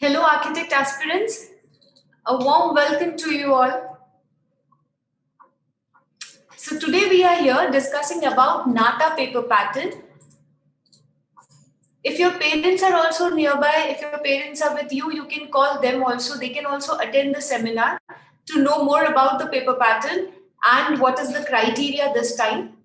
Hello, architect aspirants. A warm welcome to you all. So today we are here discussing about Nata paper pattern. If your parents are also nearby, if your parents are with you, you can call them also. They can also attend the seminar to know more about the paper pattern and what is the criteria this time.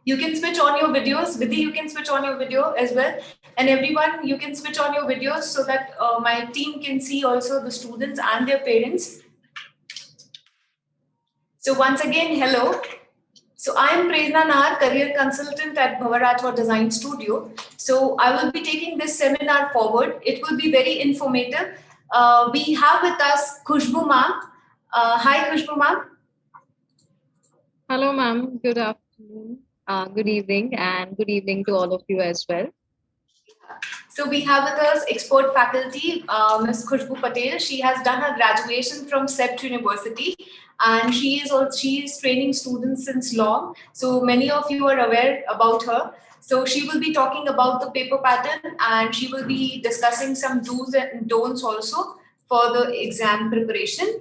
You can switch on your videos. Vidhi, you can switch on your video as well. And everyone, you can switch on your videos so that my team can see also the students and their parents. So once again, hello. So I am Prerna Nar, career consultant at Bhavarajwa Design Studio. So I will be taking this seminar forward. It will be very informative. We have with us Khushbu ma'am. Hi Khushbu ma'am. Hello ma'am, good afternoon, good evening, and good evening to all of you as well. So we have with us expert faculty, Ms. Khushbu Patel. She has done her graduation from CEPT University, and she is training students since long. So many of you are aware about her. So she will be talking about the paper pattern, and she will be discussing some do's and don'ts also for the exam preparation.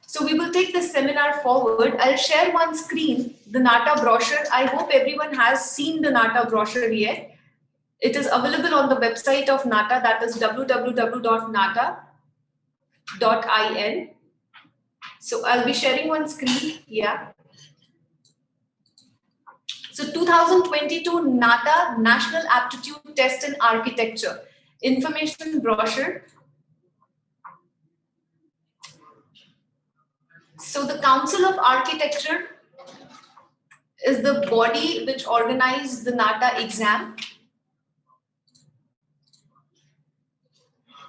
So we will take this seminar forward. I'll share one screen, the Nata brochure. I hope everyone has seen the Nata brochure yet. It is available on the website of Nata, that is www.nata.in. So I'll be sharing one screen. Yeah. So 2022 Nata National Aptitude Test in Architecture information brochure. So the Council of Architecture is the body which organizes the Nata exam.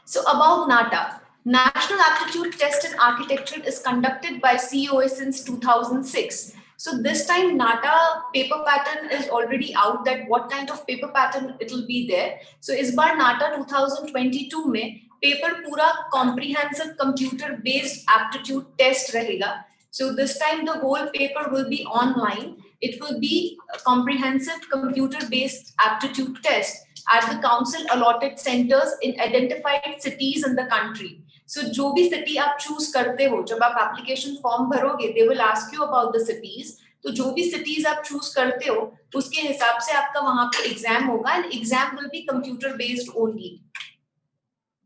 So about Nata, National Aptitude Test in Architecture is conducted by COA since 2006. So this time Nata paper pattern is already out, that what kind of paper pattern it will be there. So इस बार Nata 2022 में paper पूरा comprehensive computer based aptitude test रहेगा. So this time the whole paper will be online. It will be a comprehensive computer based aptitude test at the council allotted centers in identified cities in the country. So जो भी city आप choose करते हो, जब आप application form भरोगे, they will ask you about the cities. तो जो भी cities आप choose करते हो, उसके हिसाब से आपका वहाँ पे exam होगा, and exam will be computer based only.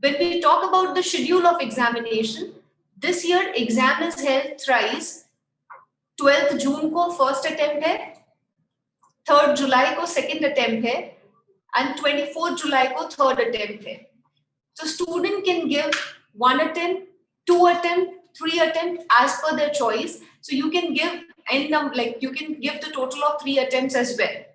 When we talk about the schedule of examination, this year exam is held thrice. 12th June को first attempt है, 3rd July को second attempt है, and 24th July को third attempt है. So student can give 1 attempt, 2 attempt, 3 attempt as per their choice. So you can give any number, like you can give the total of 3 attempts as well.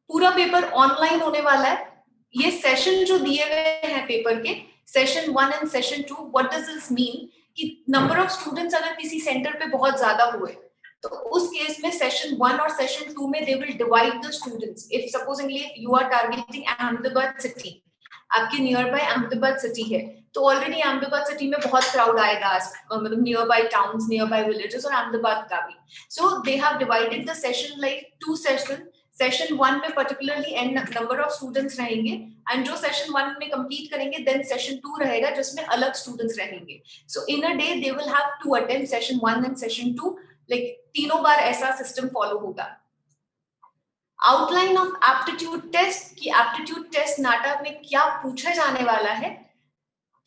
पूरा paper online होने वाला है. ये session जो दिए हुए हैं पेपर के, session 1 and session 2, what does this mean कि नंबर ऑफ स्टूडेंट्स अगर किसी सेंटर पे बहुत ज्यादा हुए तो उस केस में सेशन 1 और सेशन 2 में they will divide the students. If supposingly you are targeting Ahmedabad city, आपके नियर बाय अहमदाबाद सिटी है, तो ऑलरेडी अहमदाबाद सिटी में बहुत क्राउड आएगा, मतलब nearby towns, nearby villages और अहमदाबाद का भी. So they have divided the session like 2 session. Session 1 में particularly an number of students रहेंगे, एंड जो सेशन 1 में कंप्लीट करेंगे देन सेशन 2 रहेगा जिसमें अलग स्टूडेंट्स रहेंगे. So in a day they will have 2 attempt, session 1 and session 2, like तीनों बार ऐसा सिस्टम फॉलो होगा. आउटलाइन ऑफ एप्टीट्यूड टेस्ट, कि एप्टीट्यूड टेस्ट नाटा में क्या पूछा जाने वाला है.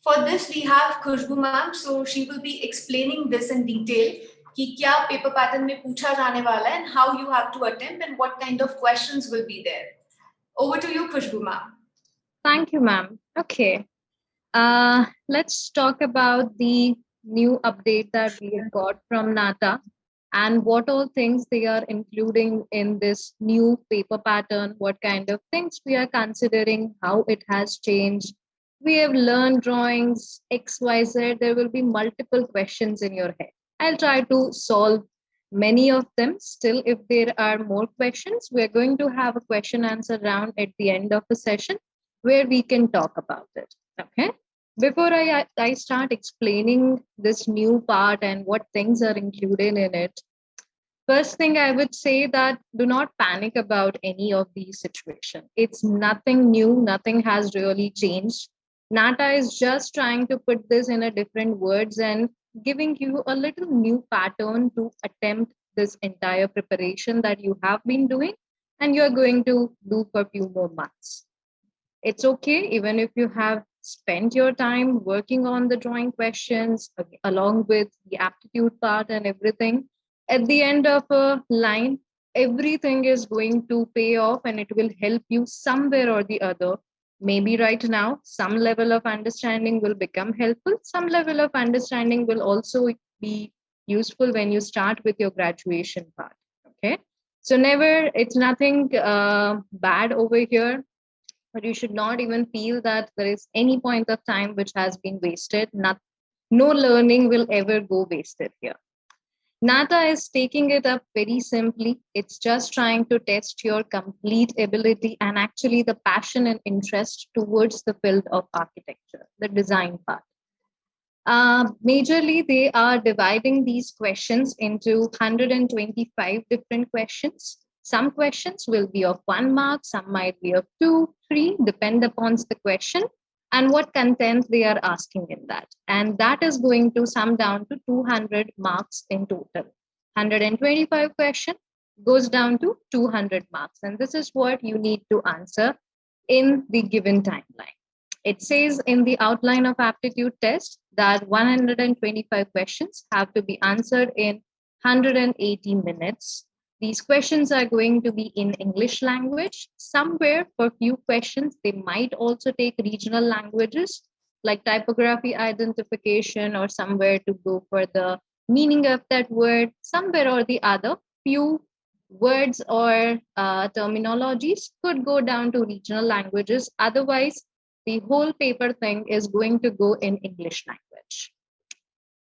For this we have Khushboo ma'am, so she will be explaining this in detail कि क्या पेपर पैटर्न में पूछा जाने वाला है, and how you have to attempt and what kind of questions will be there. Over to you, Khushbu ma'am. Thank you, ma'am. Okay. Let's talk about the new update that we have got from Nata and what all things they are including in this new paper pattern, what kind of things we are considering, how it has changed. We have learned drawings, X, Y, Z. There will be multiple questions in your head. I'll try to solve many of them. Still, if there are more questions, we're going to have a question answer round at the end of the session where we can talk about it. Okay. Before I start explaining this new part and what things are included in it, First thing I would say that do not panic about any of these situations. It's nothing new, nothing has really changed. Nata is just trying to put this in a different words and giving you a little new pattern to attempt this entire preparation that you have been doing and you're going to do for a few more months. It's okay even if you have spent your time working on the drawing questions along with the aptitude part and everything. At the end of a line, everything is going to pay off and it will help you somewhere or the other. Maybe right now, some level of understanding will become helpful. Some level of understanding will also be useful when you start with your graduation part. Okay. So never, it's nothing bad over here, but you should not even feel that there is any point of time which has been wasted. No learning will ever go wasted here. Nata is taking it up very simply. It's just trying to test your complete ability and actually the passion and interest towards the field of architecture, the design part. Majorly, they are dividing these questions into 125 different questions. Some questions will be of 1 mark, some might be of 2, 3, depend upon the question and what content they are asking in that. And that is going to sum down to 200 marks in total. 125 question goes down to 200 marks. And this is what you need to answer in the given timeline. It says in the outline of aptitude test that 125 questions have to be answered in 180 minutes. These questions are going to be in English language. Somewhere for few questions, they might also take regional languages like typography identification or somewhere to go for the meaning of that word, somewhere or the other. Few words or terminologies could go down to regional languages. Otherwise, the whole paper thing is going to go in English language.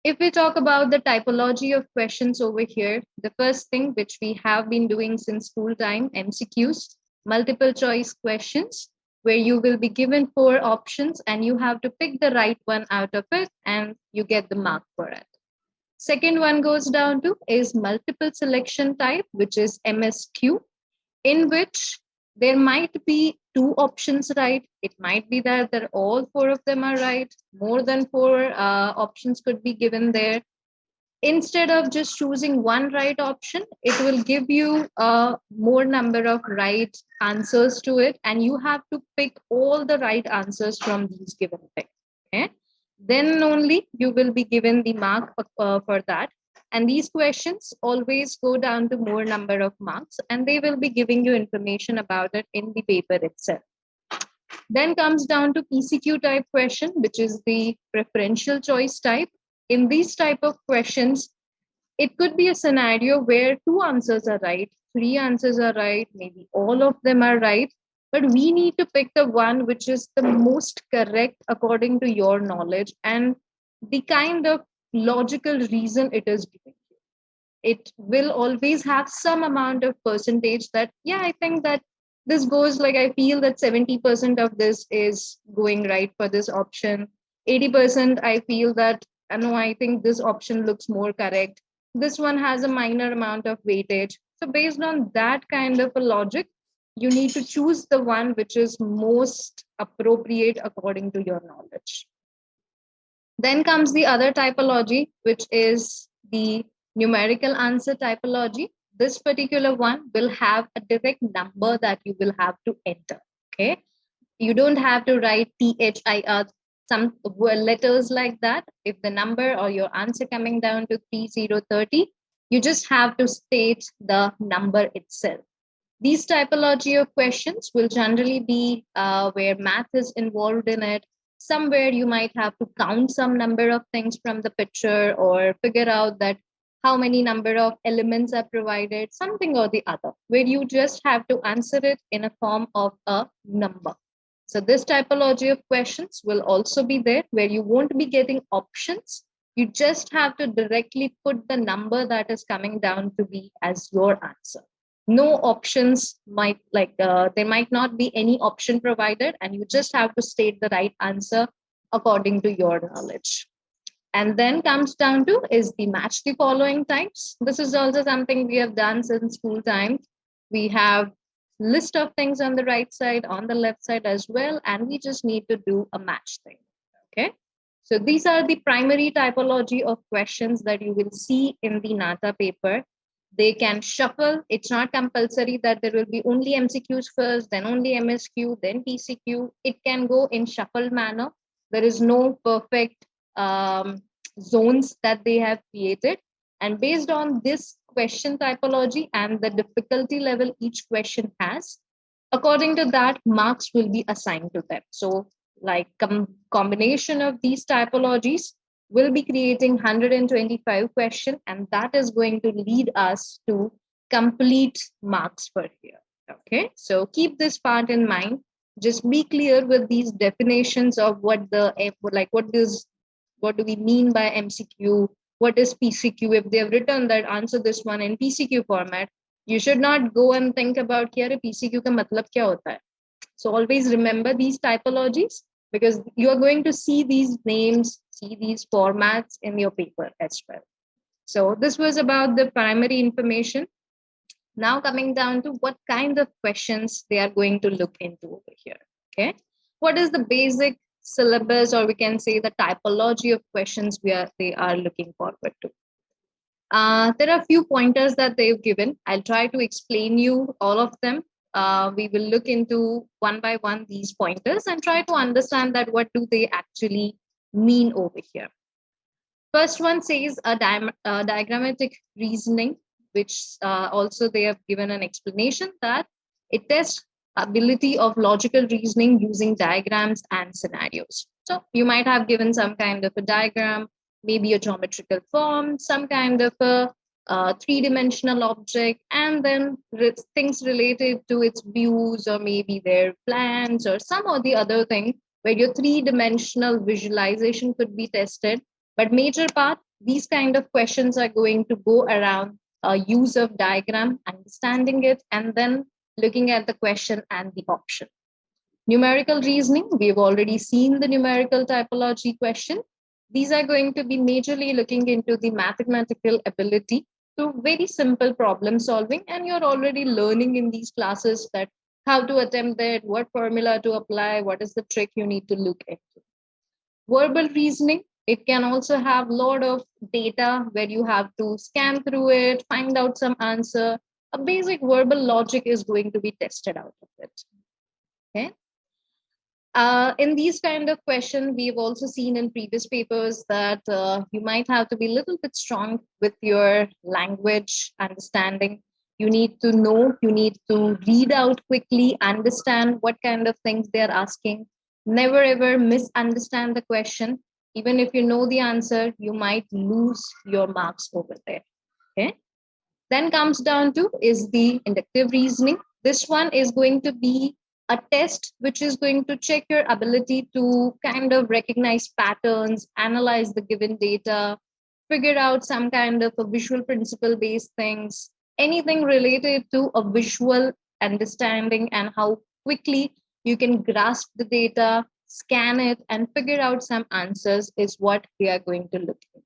If we talk about the typology of questions over here, the first thing which we have been doing since school time, MCQs, multiple choice questions, where you will be given 4 options and you have to pick the right one out of it and you get the mark for it. Second one goes down to is multiple selection type, which is MSQ, in which there might be 2 options right. It might be that all 4 of them are right. More than 4 options could be given there. Instead of just choosing one right option, it will give you a more number of right answers to it. And you have to pick all the right answers from these given things. Okay? Then only you will be given the mark for that. And these questions always go down to more number of marks and they will be giving you information about it in the paper itself. Then comes down to PCQ type question, which is the preferential choice type. In these type of questions, it could be a scenario where 2 answers are right, 3 answers are right, maybe all of them are right, but we need to pick the one which is the most correct according to your knowledge and the kind of logical reason it is giving you. It will always have some amount of percentage that, yeah, I think that this goes like, I feel that 70% of this is going right for this option. 80% I feel that, no, I think this option looks more correct. This one has a minor amount of weightage. So based on that kind of a logic, you need to choose the one which is most appropriate according to your knowledge. Then comes the other typology, which is the numerical answer typology. This particular one will have a direct number that you will have to enter. Okay. You don't have to write THIR, some letters like that. If the number or your answer coming down to 3030, you just have to state the number itself. These typology of questions will generally be where math is involved in it. Somewhere you might have to count some number of things from the picture or figure out that how many number of elements are provided, something or the other, where you just have to answer it in a form of a number. So this typology of questions will also be there where you won't be getting options. You just have to directly put the number that is coming down to be as your answer. No options might there might not be any option provided and you just have to state the right answer according to your knowledge. And then comes down to is the match the following types. This is also something we have done since school times. We have list of things on the right side, on the left side as well, and we just need to do a match thing. Okay. So these are the primary typology of questions that you will see in the NATA paper. They can shuffle. It's not compulsory that there will be only MCQs first, then only MSQ, then PCQ. It can go in shuffled manner. There is no perfect zones that they have created. And based on this question typology and the difficulty level each question has, according to that, marks will be assigned to them. So like combination of these typologies will be creating 125 questions, and that is going to lead us to complete marks per year. Okay, so keep this part in mind. Just be clear with these definitions of what what do we mean by MCQ, what is PCQ. If they have written that answer this one in PCQ format, you should not go and think about here PCQ ka matlab kya hota hai. So always remember these typologies, because you are going to see these names, see these formats in your paper as well. So this was about the primary information. Now coming down to what kind of questions they are going to look into over here. Okay, what is the basic syllabus, or we can say the typology of questions they are looking forward to? There are a few pointers that they've given. I'll try to explain you all of them. We will look into one by one these pointers and try to understand that what do they actually mean over here. First one says a diagrammatic reasoning, which also they have given an explanation that it tests ability of logical reasoning using diagrams and scenarios. So you might have given some kind of a diagram, maybe a geometrical form, some kind of a three-dimensional object, and then things related to its views or maybe their plans or some or the other thing where your three-dimensional visualization could be tested. But major part, these kind of questions are going to go around use of diagram, understanding it, and then looking at the question and the option. Numerical reasoning, we've already seen the numerical typology question. These are going to be majorly looking into the mathematical ability to very simple problem solving, and you're already learning in these classes that how to attempt that, what formula to apply, what is the trick you need to look into. Verbal reasoning, it can also have a lot of data where you have to scan through it, find out some answer. A basic verbal logic is going to be tested out of it. Okay. In these kind of questions, we've also seen in previous papers that you might have to be a little bit strong with your language understanding. You need to know, you need to read out quickly, understand what kind of things they're asking. Never ever misunderstand the question. Even if you know the answer, you might lose your marks over there. Okay. Then comes down to is the inductive reasoning. This one is going to be a test which is going to check your ability to kind of recognize patterns, analyze the given data, figure out some kind of a visual principle based things, anything related to a visual understanding and how quickly you can grasp the data, scan it, and figure out some answers is what we are going to look into.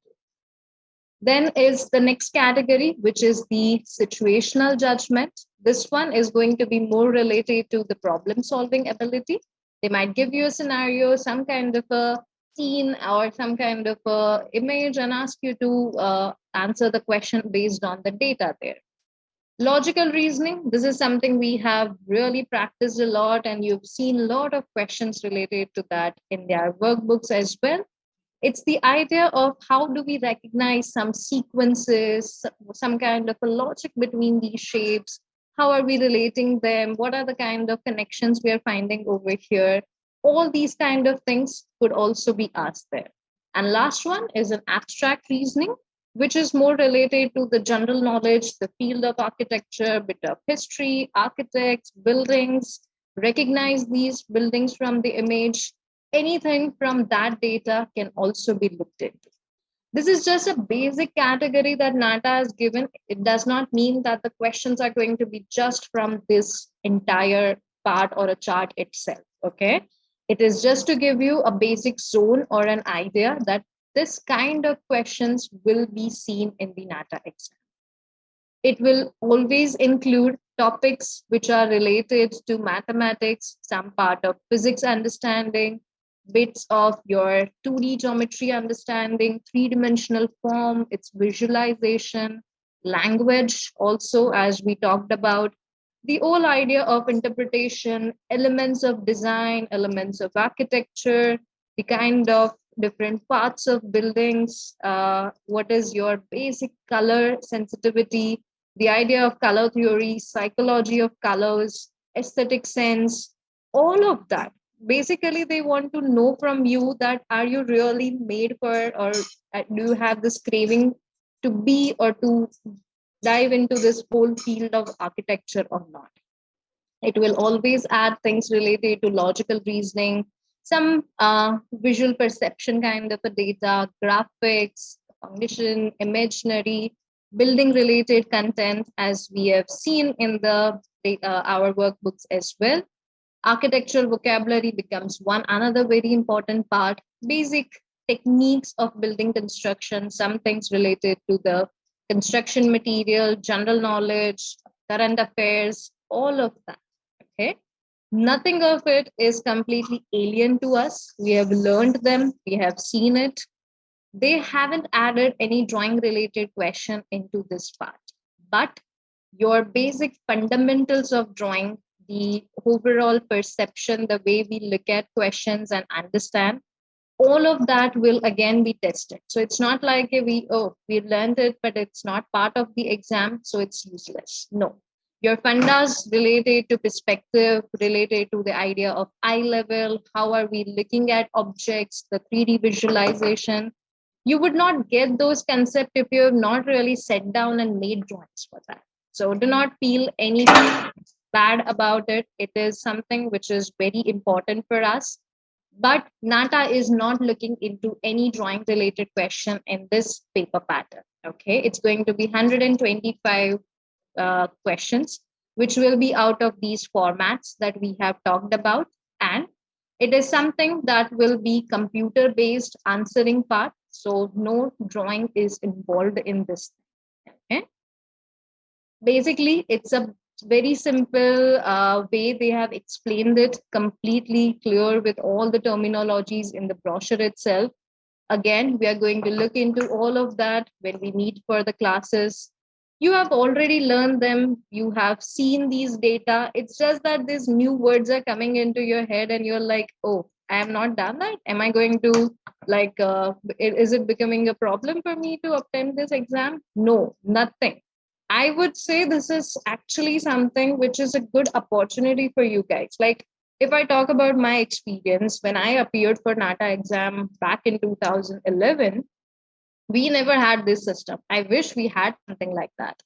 Then is the next category, which is the situational judgment. This one is going to be more related to the problem solving ability. They might give you a scenario, some kind of a scene or some kind of a image and ask you to answer the question based on the data there. Logical reasoning, this is something we have really practiced a lot, and you've seen a lot of questions related to that in their workbooks as well. It's the idea of how do we recognize some sequences, some kind of a logic between these shapes, how are we relating them, what are the kind of connections we are finding over here. All these kind of things could also be asked there. And last one is an abstract reasoning, which is more related to the general knowledge, the field of architecture, bit of history, architects, buildings, recognize these buildings from the image. Anything from that data can also be looked into. This is just a basic category that NATA has given. It does not mean that the questions are going to be just from this entire part or a chart itself, okay? It is just to give you a basic zone or an idea that this kind of questions will be seen in the NATA exam. It will always include topics which are related to mathematics, some part of physics understanding, bits of your 2D geometry understanding, three-dimensional form, its visualization, language also, as we talked about, the whole idea of interpretation, elements of design, elements of architecture, the kind of different parts of buildings, what is your basic color sensitivity, the idea of color theory, psychology of colors, aesthetic sense, all of that. Basically, they want to know from you that are you really made for, or do you have this craving to be or to dive into this whole field of architecture or not. It will always add things related to logical reasoning, some visual perception kind of a data, graphics, cognition, imaginary, building related content, as we have seen in the our workbooks as well. Architectural vocabulary becomes one another very important part. Basic techniques of building construction, some things related to the construction material, general knowledge, current affairs, all of that. Okay. Nothing of it is completely alien to us. We have learned them, we have seen it. They haven't added any drawing related question into this part. But your basic fundamentals of drawing, the overall perception, the way we look at questions and understand, all of that will again be tested. So it's not like we learned it, but it's not part of the exam, so it's useless. No. Your fundas related to perspective, related to the idea of eye level, how are we looking at objects, the 3D visualization, you would not get those concepts if you have not really sat down and made drawings for that. So do not feel anything bad about it. It is something which is very important for us. But NATA is not looking into any drawing related question in this paper pattern. Okay, it's going to be 125 questions, which will be out of these formats that we have talked about. And it is something that will be computer based answering part. So no drawing is involved in this. Okay. Basically, it's a very simple way they have explained it, completely clear with all the terminologies in the brochure itself. Again, we are going to look into all of that when we meet for the classes. You have already learned them. You have seen these data. It's just that these new words are coming into your head and you're like, oh, I am not done that. Am I going to is it becoming a problem for me to attend this exam? No, nothing. I would say this is actually something which is a good opportunity for you guys. Like, if I talk about my experience, when I appeared for NATA exam back in 2011, we never had this system. I wish we had something like that.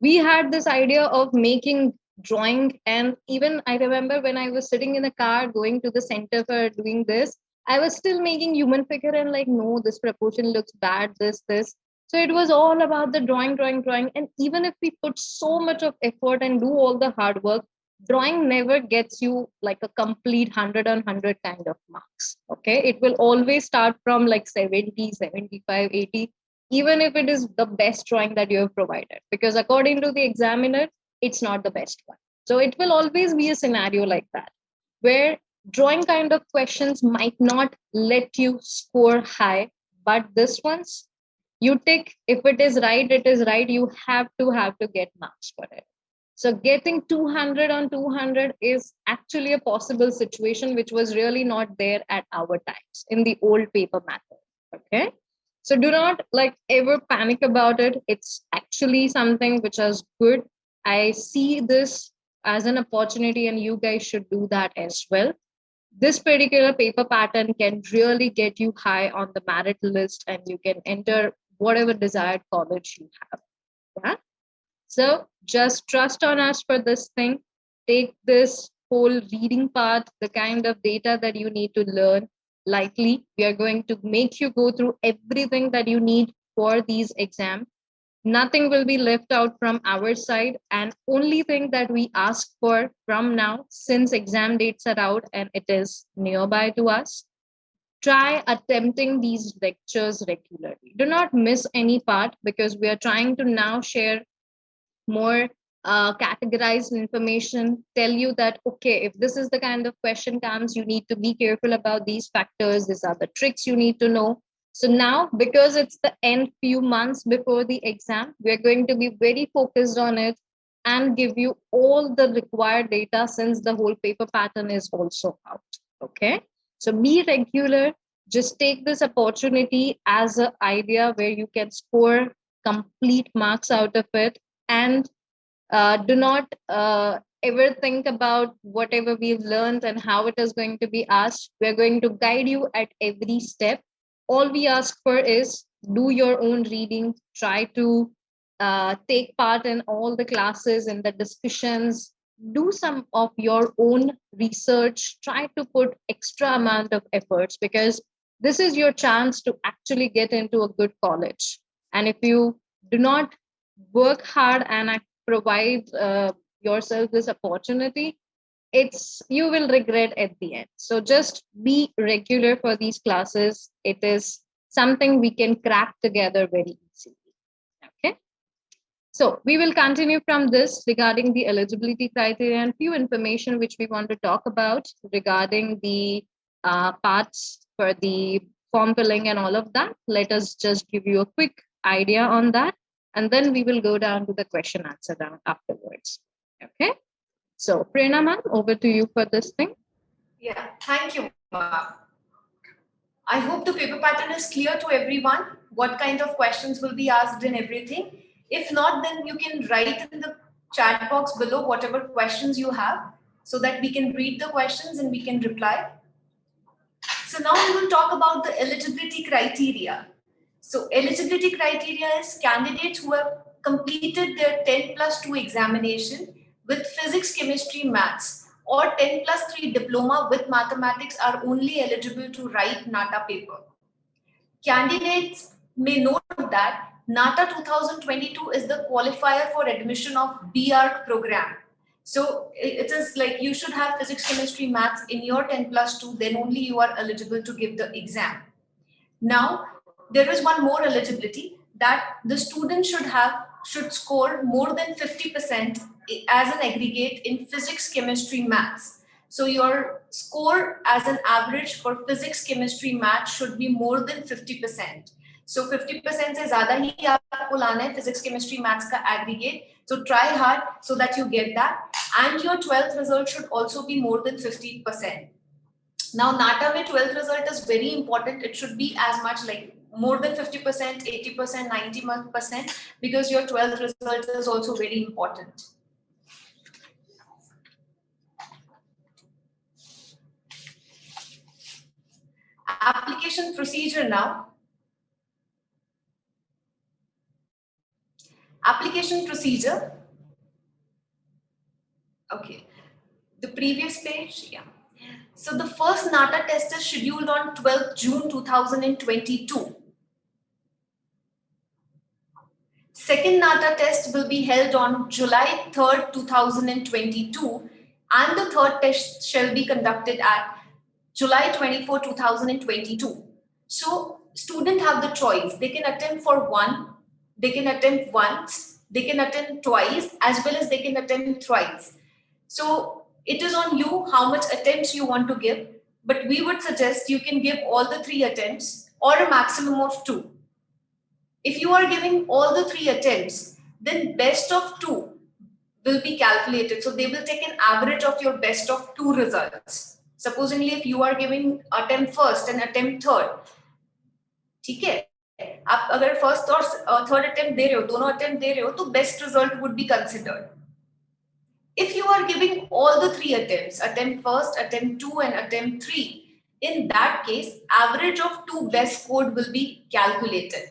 We had this idea of making drawing, and even I remember when I was sitting in a car going to the center for doing this, I was still making human figure and like, no, this proportion looks bad, this. So it was all about the drawing. And even if we put so much of effort and do all the hard work, drawing never gets you like a complete 100 on 100 kind of marks. Okay. It will always start from like 70, 75, 80, even if it is the best drawing that you have provided, because according to the examiner, it's not the best one. So it will always be a scenario like that, where drawing kind of questions might not let you score high, but this one's you tick. If it is right, it is right. You have to get marks for it. So getting 200 on 200 is actually a possible situation, which was really not there at our times in the old paper method. Okay. So do not like ever panic about it. It's actually something which is good. I see this as an opportunity, and you guys should do that as well. This particular paper pattern can really get you high on the merit list, and you can enter whatever desired college you have. Yeah. So just trust on us for this thing. Take this whole reading part, the kind of data that you need to learn lightly. We are going to make you go through everything that you need for these exams. Nothing will be left out from our side. And only thing that we ask for from now, since exam dates are out and it is nearby to us, try attempting these lectures regularly. Do not miss any part, because we are trying to now share more categorized information, tell you that, okay, if this is the kind of question comes, you need to be careful about these factors. These are the tricks you need to know. So now, because it's the end few months before the exam, we're going to be very focused on it and give you all the required data, since the whole paper pattern is also out. Okay. So be regular. Just take this opportunity as an idea where you can score complete marks out of it, and do not ever think about whatever we've learned and how it is going to be asked. We're going to guide you at every step. All we ask for is do your own reading, try to take part in all the classes and the discussions, do some of your own research, try to put extra amount of efforts, because this is your chance to actually get into a good college. And if you do not work hard and provide yourself this opportunity, it's you will regret at the end. So just be regular for these classes. It is something we can crack together very easily. Okay. So we will continue from this regarding the eligibility criteria and few information which we want to talk about regarding the parts for the form filling and all of that. Let us just give you a quick idea on that, and then we will go down to the question answer round afterwards. Okay. So Prerna ma'am, over to you for this thing. Yeah, thank you, ma'am. I hope the paper pattern is clear to everyone, what kind of questions will be asked and everything. If not, then you can write in the chat box below whatever questions you have, so that we can read the questions and we can reply. So now we will talk about the eligibility criteria. So eligibility criteria is candidates who have completed their 10+2 examination with physics, chemistry, maths, or 10+3 diploma with mathematics are only eligible to write NATA paper. Candidates may note that NATA 2022 is the qualifier for admission of BRD program. So it is like you should have physics, chemistry, maths in your 10+2, then only you are eligible to give the exam. Now, there is one more eligibility, that the student should score more than 50% as an aggregate in physics, chemistry, maths. So your score as an average for physics, chemistry, maths should be more than 50%. So 50% से ज़्यादा ही आपको लाना है physics, chemistry, maths का aggregate. So try hard so that you get that. And your 12th result should also be more than 50%. Now, NATA में 12th result is very important. It should be as much like more than 50%, 80%, 90%, because your 12th result is also very important. Application procedure now. Application procedure. Okay. The previous page, yeah. So the first NATA test is scheduled on 12th June 2022. Second NATA test will be held on July 3rd, 2022, and the third test shall be conducted at July 24, 2022. So students have the choice. They can attempt for one, they can attempt once, they can attempt twice, as well as they can attempt thrice. So it is on you how much attempts you want to give, but we would suggest you can give all the 3 attempts or a maximum of 2. If you are giving all the 3 attempts, then best of 2 will be calculated. So they will take an average of your best of 2 results. Supposingly, if you are giving attempt first and attempt third, ठीक है, आप अगर first और third attempt दे रहे हो, दोनों attempt दे रहे हो, तो best result would be considered. If you are giving all the 3 attempts, attempt first, attempt 2, and attempt 3, in that case, average of 2 best scored will be calculated.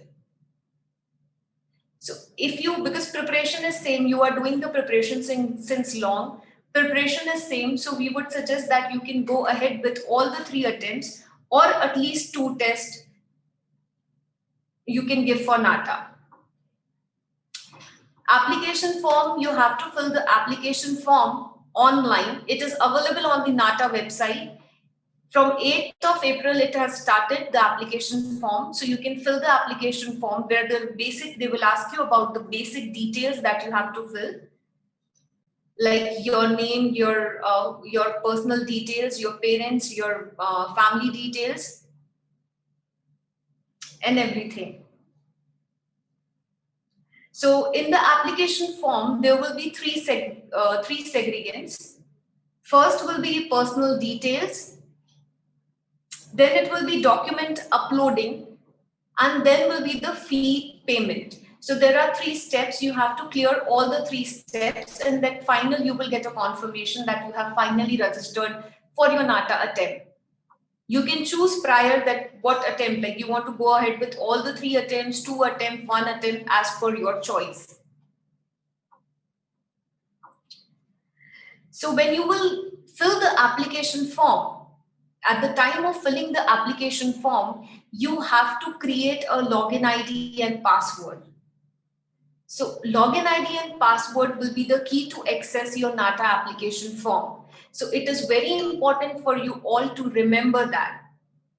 So if you, because preparation is same, you are doing the preparation since long, preparation is same, so we would suggest that you can go ahead with all the 3 attempts or at least 2 tests you can give for NATA. Application form, you have to fill the application form online. It is available on the NATA website. From 8th of April, it has started the application form. So you can fill the application form where they will ask you about the basic details that you have to fill, like your name, your personal details, your parents, your family details, and everything. So in the application form, there will be three segregants. First will be personal details, then it will be document uploading, and then will be the fee payment. So there are 3 steps. You have to clear all the 3 steps, and then final you will get a confirmation that you have finally registered for your NATA attempt. You can choose prior that what attempt, like you want to go ahead with all the 3 attempts, 2 attempt, 1 attempt, as per your choice. So when you will fill the application form, at the time of filling the application form, you have to create a login ID and password. So login ID and password will be the key to access your NATA application form. So it is very important for you all to remember that.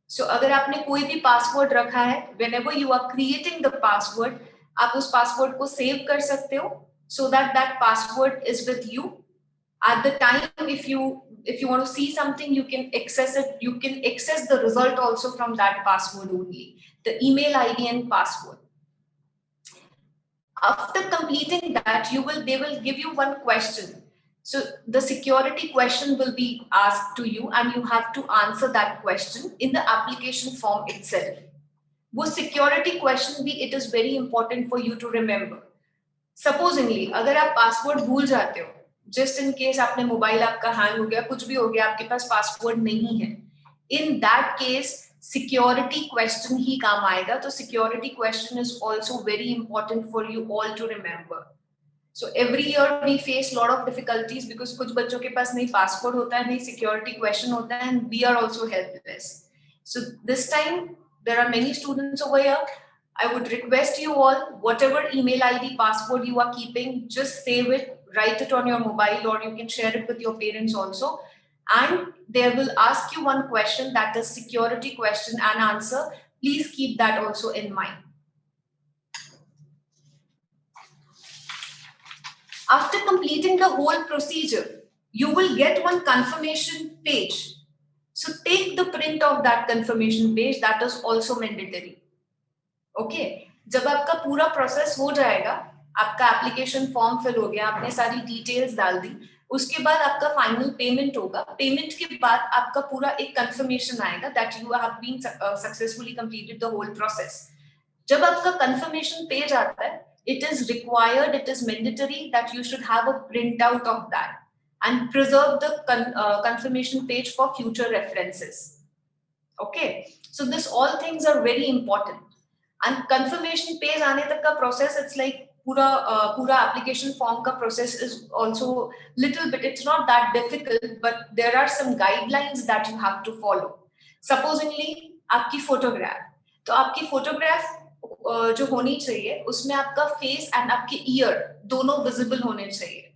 So अगर आपने कोई भी password रखा है, whenever you are creating the password, आप उस password को save कर सकते हो, so that that password is with you. At the time, if you want to see something, you can access it. You can access the result also from that password only, the email ID and password. After completing that, they will give you one question. So the security question will be asked to you, and you have to answer that question in the application form itself. वो security question भी, it is very important for you to remember. Supposingly, अगर आप password भूल जाते हो, just in case आपने mobile आपका hang हो गया, कुछ भी हो गया, आपके पास पासवर्ड नहीं है, in that case security question ही काम आएगा. तो security question is also very important for you all to remember. So every year we face lot of difficulties because कुछ बच्चों के पास नहीं पासवर्ड होता है, नहीं security question होता है, and we are also helpless. So this time there are many students over here. I would request you all, whatever email ID, password you are keeping, just save it, write it on your mobile, or you can share it with your parents also. And they will ask you one question, that is security question and answer. Please keep that also in mind. After completing the whole procedure, you will get one confirmation page. So take the print of that confirmation page, that is also mandatory. Okay जब आपका पूरा process हो जाएगा, आपका application form fill हो गया, आपने सारी डिटेल्स डाल दी, उसके बाद आपका फाइनल पेमेंट होगा. पेमेंट के बाद आपका पूरा एक कंफर्मेशन आएगा that you have been successfully completed the whole process. जब आपका कंफर्मेशन पेज आता है, it is required, it is mandatory that you should have a printout of that and preserve the confirmation page for future references. Okay, so this all things are very important. And confirmation page आने तक का process, it's like पूरा application form का process is also little bit, it's not that difficult, but there are some guidelines that you have to follow. Supposingly आपकी photograph, तो आपकी photograph जो होनी चाहिए उसमें आपका face and आपके ear दोनों visible होने चाहिए.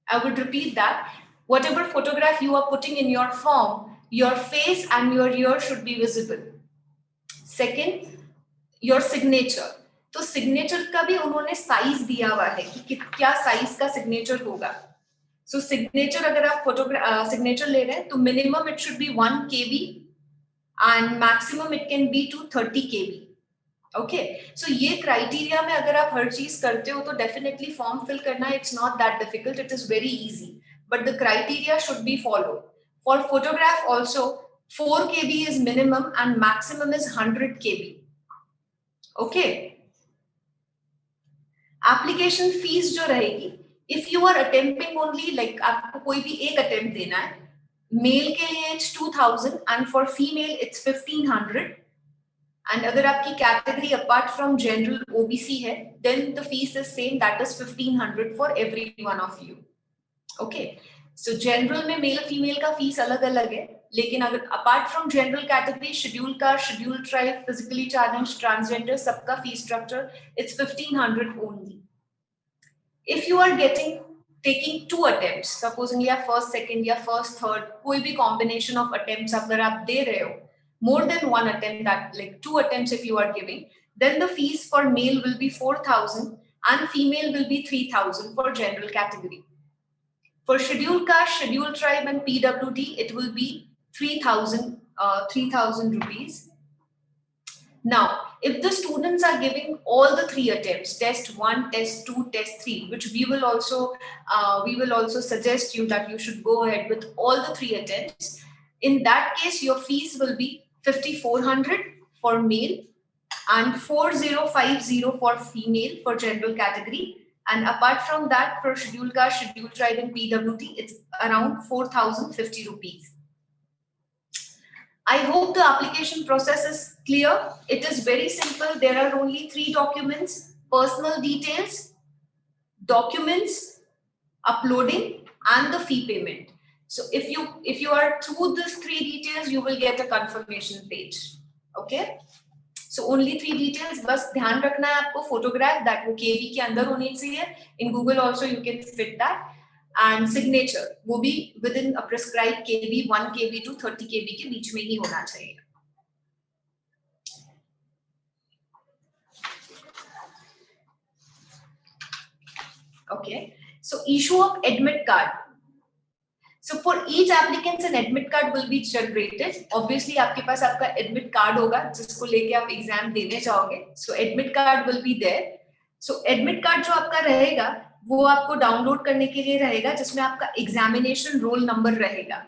I would repeat that. Whatever photograph you are putting in your form, your face and your ear should be visible. Second, your signature. तो सिग्नेचर का भी उन्होंने साइज दिया हुआ है कि क्या साइज का सिग्नेचर होगा. सो सिग्नेचर अगर आप सिग्नेचर ले रहे हैं तो minimum it should be 1 KB and maximum it can be to 30 KB. Okay, so ये क्राइटेरिया में अगर आप हर चीज करते हो तो डेफिनेटली फॉर्म फिल करना it's not that difficult, it is very easy, but the criteria should be followed. For photograph also 4 KB is minimum and maximum is 100 KB. Okay, application fees जो रहेगी, if you are attempting only, like आपको कोई भी एक attempt देना है, male के लिए it's 2000 and for female it's 1500. And अगर आपकी category apart from general OBC है, then the fees is same, that is 1500 for every one of you. Okay, so general में मेल फीमेल का फीस अलग अलग है, लेकिन अगर apart from general category, scheduled caste, scheduled tribe, physically challenged, transgender, सबका fees structure it's 1500 only. If you are getting taking 2 attempts, supposing या first, second या first, third, कोई भी combination of attempts अगर आप दे रहे हो, more than 1 attempt, that like 2 attempts if you are giving, then the fees for male will be 4,000 and female will be 3,000 for general category. For scheduled caste, scheduled tribe and PWD, it will be 3,000 rupees. Now, if the students are giving all the 3 attempts, test 1, test 2, test 3, which we will also suggest you that you should go ahead with all the 3 attempts. In that case, your fees will be 5,400 for male and 4,050 for female for general category. And apart from that, for scheduled caste, scheduled tribe and PWD, it's around 4,050 rupees. I hope the application process is clear. It is very simple. There are only 3 documents: personal details, documents, uploading, and the fee payment. So if you are through these 3 details, you will get a confirmation page. Okay? So only 3 details. बस ध्यान रखना है आपको photograph that वो KB के अंदर होनी चाहिए. In Google also you can fit that. And signature वो भी within a prescribed KB, 1 KB to 30 KB के बीच में ही होना चाहिए. Okay, so issue of admit card. So for each applicant an admit card will be generated. Obviously आपके पास आपका admit card होगा जिसको लेके आप एग्जाम देने जाओगे. So admit card will be there. So admit card जो आपका रहेगा वो आपको डाउनलोड करने के लिए रहेगा जिसमें आपका एग्जामिनेशन रोल नंबर रहेगा.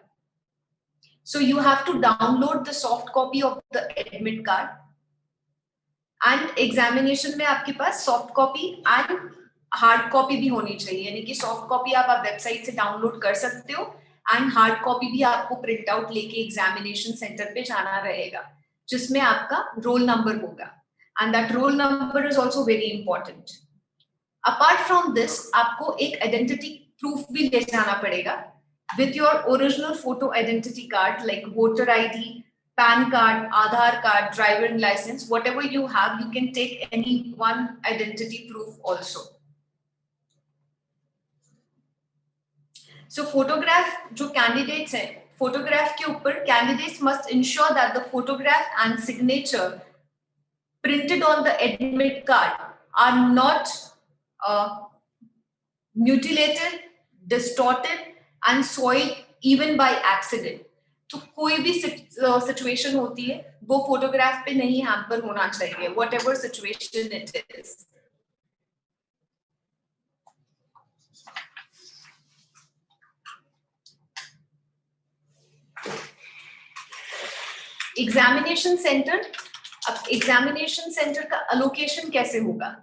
So you have to download the soft copy of the admit card and examination में आपके पास soft copy and hard copy भी होनी चाहिए. यानी कि soft copy आप वेबसाइट से डाउनलोड कर सकते हो and hard copy भी आपको प्रिंट आउट लेके एग्जामिनेशन सेंटर पे जाना रहेगा जिसमें आपका रोल नंबर होगा. And that roll number is also very important. Apart from this, आपको एक identity proof भी ले जाना पड़ेगा with your original photo identity card like voter ID, PAN card, Aadhaar card, driving license, whatever you have, you can take any one identity proof also. So photograph जो candidates हैं, photograph के ऊपर candidates must ensure that the photograph and signature printed on the admit card are not mutilated, distorted and soiled even by accident. तो कोई भी situation होती है वो photograph पे नहीं hamper होना चाहिए, whatever situation it is. Examination center, अब examination center का allocation कैसे होगा?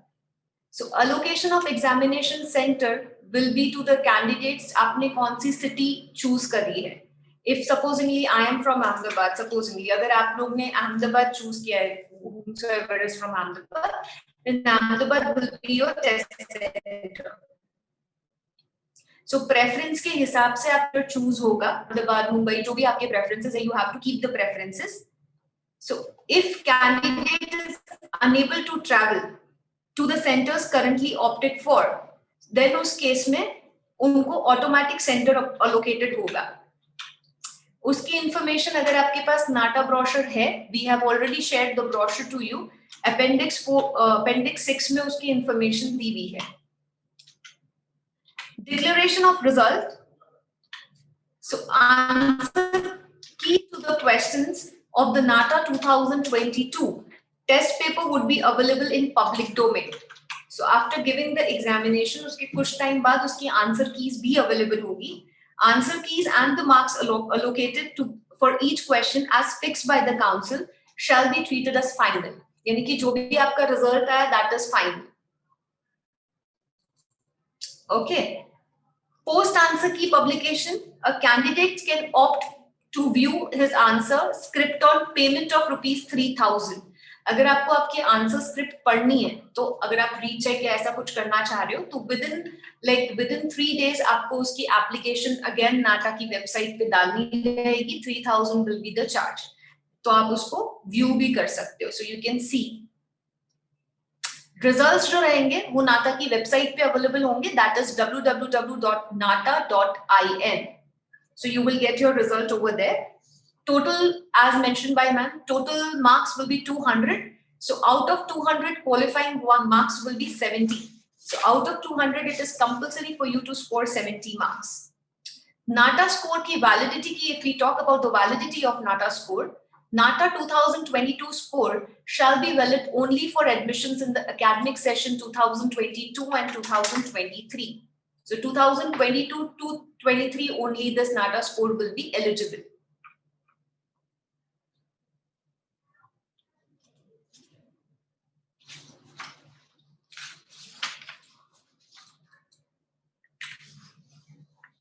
So allocation of examination center will be to the candidates आपने कौन सी city choose करी है. If supposingly I am from Ahmedabad, supposingly अगर आप लोग ने Ahmedabad choose किया है, whosoever is from Ahmedabad, then Ahmedabad will be your test center. So preference के हिसाब से आपका choose होगा. Ahmedabad, Mumbai, जो भी आपके preferences है, you have to keep the preferences. So if candidate is unable to travel to the centers currently opted for, then उस केस में उनको automatic center allocated होगा. उसकी information अगर आपके पास Nata Brochure है, we have already shared the brochure to you. Appendix 6 में उसकी information दी हुई है. Declaration of result. So answer key to the questions of the Nata 2022 test paper would be available in public domain. So after giving the examination, उसके कुछ time बाद उसकी answer keys भी available होगी. Answer keys and the marks allocated for each question as fixed by the council shall be treated as final. यानी कि जो भी आपका result आया, that is final. Okay. Post answer key publication, a candidate can opt to view his answer script on payment of ₹3,000. अगर आपको आपके answer script पढ़नी है तो अगर आप रीचेक या ऐसा कुछ करना चाह रहे हो तो within 3 days आपको उसकी एप्लीकेशन अगेन नाटा की वेबसाइट पे डालनी रहेगी. 3,000 will be the charge. तो आप उसको व्यू भी कर सकते हो. So you can see. Results जो रहेंगे वो नाटा की वेबसाइट पे अवेलेबल होंगे, that is www.nata.in. So you will get your result over there. Total, as mentioned by ma'am, total marks will be 200. So out of 200, qualifying marks will be 70. So out of 200, it is compulsory for you to score 70 marks. NATA score की validity की, if we talk about the validity of NATA score, NATA 2022 score shall be valid only for admissions in the academic session 2022 and 2023. So 2022 to 23 only this NATA score will be eligible.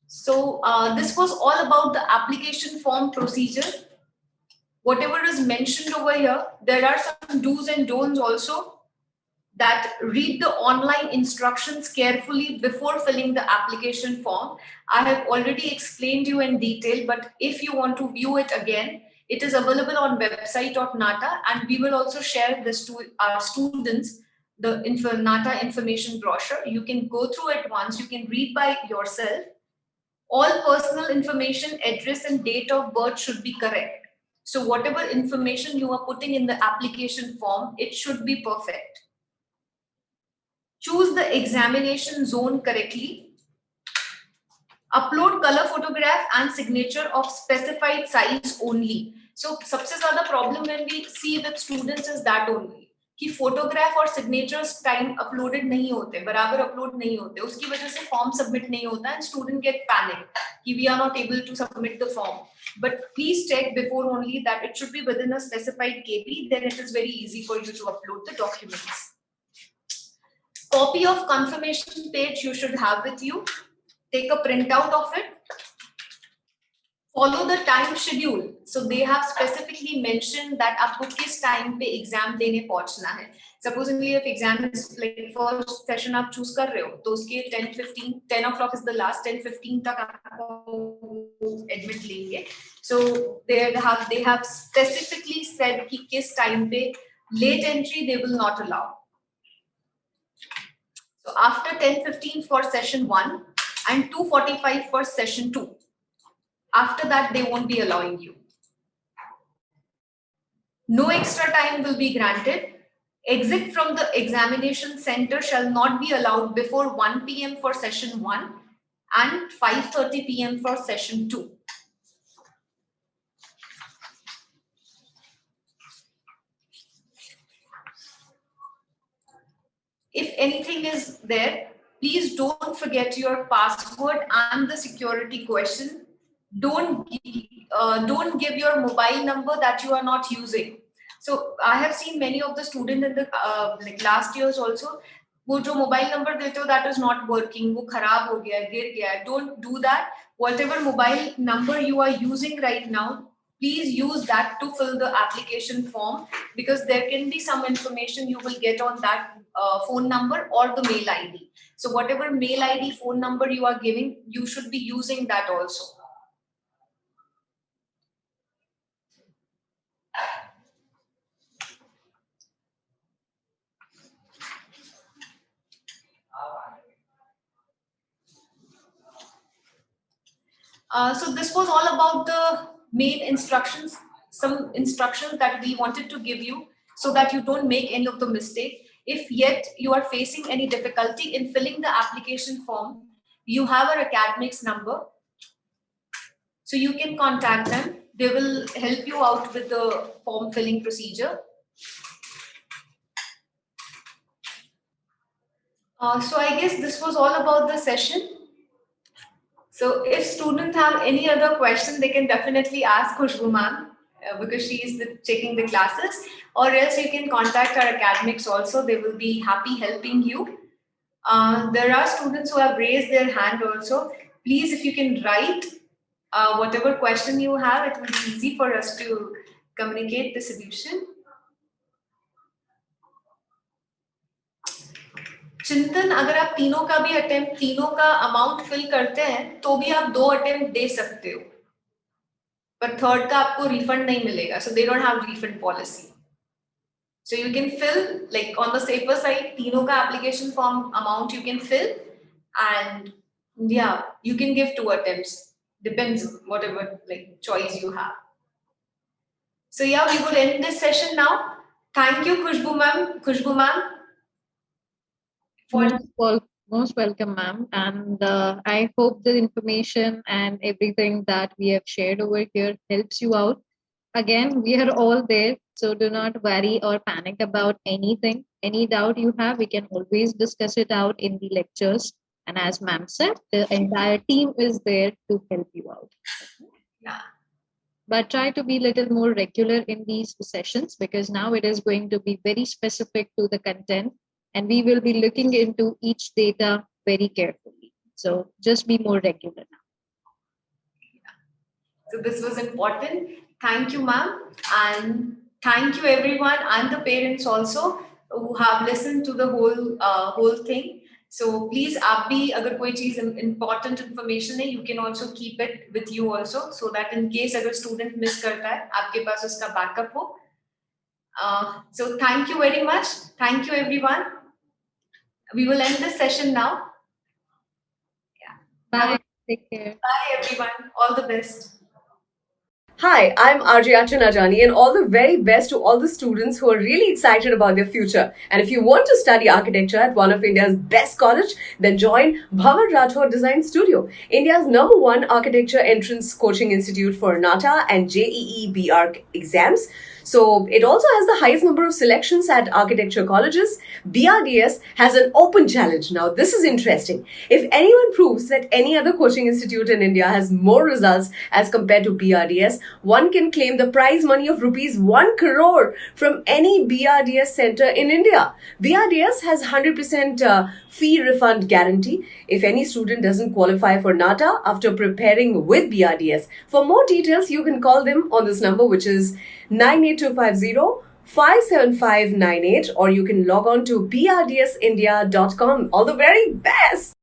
So this was all about the application form procedure. Whatever is mentioned over here, there are some do's and don'ts also. That read the online instructions carefully before filling the application form. I have already explained you in detail, but if you want to view it again, it is available on website of NATA, and we will also share this to our students, the NATA information brochure. You can go through it once, you can read by yourself. All personal information, address and date of birth should be correct. So whatever information you are putting in the application form, it should be perfect. Choose the examination zone correctly. Upload color photograph and signature of specified size only. So सबसे ज़्यादा problem when we see with students is that only कि photograph और signatures time uploaded नहीं होते, बराबर upload नहीं होते, उसकी वजह से form submit नहीं होता and student get panic कि we are not able to submit the form. But please check before only that it should be within a specified KB, then it is very easy for you to upload the documents. Copy of confirmation page you should have with you. Take a printout of it. Follow the time schedule. So they have specifically mentioned that आपको किस time पे exam देने पहुंचना है. Supposedly if exam is like first session आप choose कर रहे हो, तो उसके 10 o'clock is the last, 10:15 तक आपको admit लेंगे. So they have specifically said कि किस time पे late entry they will not allow. So after 10:15 for session 1 and 2:45 for session 2. After that, they won't be allowing you. No extra time will be granted. Exit from the examination center shall not be allowed before 1 p.m. for session 1 and 5:30 p.m. for session 2. If anything is there, please don't forget your password and the security question. Don't give your mobile number that you are not using. So I have seen many of the students in the like last years also, वो जो mobile number देते हो that is not working, वो खराब हो गया, गिर गया. Don't do that. Whatever mobile number you are using right now, please use that to fill the application form, because there can be some information you will get on that phone number or the mail ID. So whatever mail ID, phone number you are giving, you should be using that also. So this was all about the main instructions, some instructions that we wanted to give you so that you don't make any of the mistake. If yet you are facing any difficulty in filling the application form, you have our academics number. So you can contact them. They will help you out with the form filling procedure. So I guess this was all about the session. So if students have any other question, they can definitely ask Khushbu ma'am because she is taking the classes, or else you can contact our academics also. They will be happy helping you. There are students who have raised their hand also. Please, if you can write whatever question you have, it will be easy for us to communicate the solution. चिंतन, अगर आप तीनों का भी attempt, तीनों का amount fill करते हैं तो भी आप 2 अटेम्प्ट दे सकते हो, पर थर्ड का आपको रिफंड नहीं मिलेगा. So they don't have refund policy. So you can fill, like on the safer side, तीनों का application form amount you can fill, and yeah, you can give 2 attempts. Depends whatever like choice you have. So yeah, we will end this session now. Thank you, Khushbu ma'am, for Most welcome, ma'am. And I hope the information and everything that we have shared over here helps you out. Again, we are all there, so do not worry or panic about anything. Any doubt you have, we can always discuss it out in the lectures. And as ma'am said, the entire team is there to help you out. yeah. But try to be a little more regular in these sessions, because now it is going to be very specific to the content, and we will be looking into each data very carefully. So just be more regular now. So this was important. Thank you, ma'am, and thank you everyone and the parents also who have listened to the whole thing. So please, आप भी अगर कोई चीज important information है, you can also keep it with you also, so that in case अगर student miss करता है, आपके पास उसका backup हो. So thank you very much. Thank you everyone. We will end this session now. Yeah. Bye. Take care. Bye everyone. All the best. Hi, I'm Arjayachan Ajani, and all the very best to all the students who are really excited about their future. And if you want to study architecture at one of India's best college, then join Bhavan Rathore Design Studio, India's #1 architecture entrance coaching institute for Nata and JEE BArch exams. So it also has the highest number of selections at architecture colleges. BRDS has an open challenge. Now, this is interesting. If anyone proves that any other coaching institute in India has more results as compared to BRDS, one can claim the prize money of rupees 1 crore from any BRDS center in India. BRDS has 100% fee refund guarantee if any student doesn't qualify for Nata after preparing with BRDS. For more details, you can call them on this number, which is 98250 57598, or you can log on to brdsindia.com. All the very best!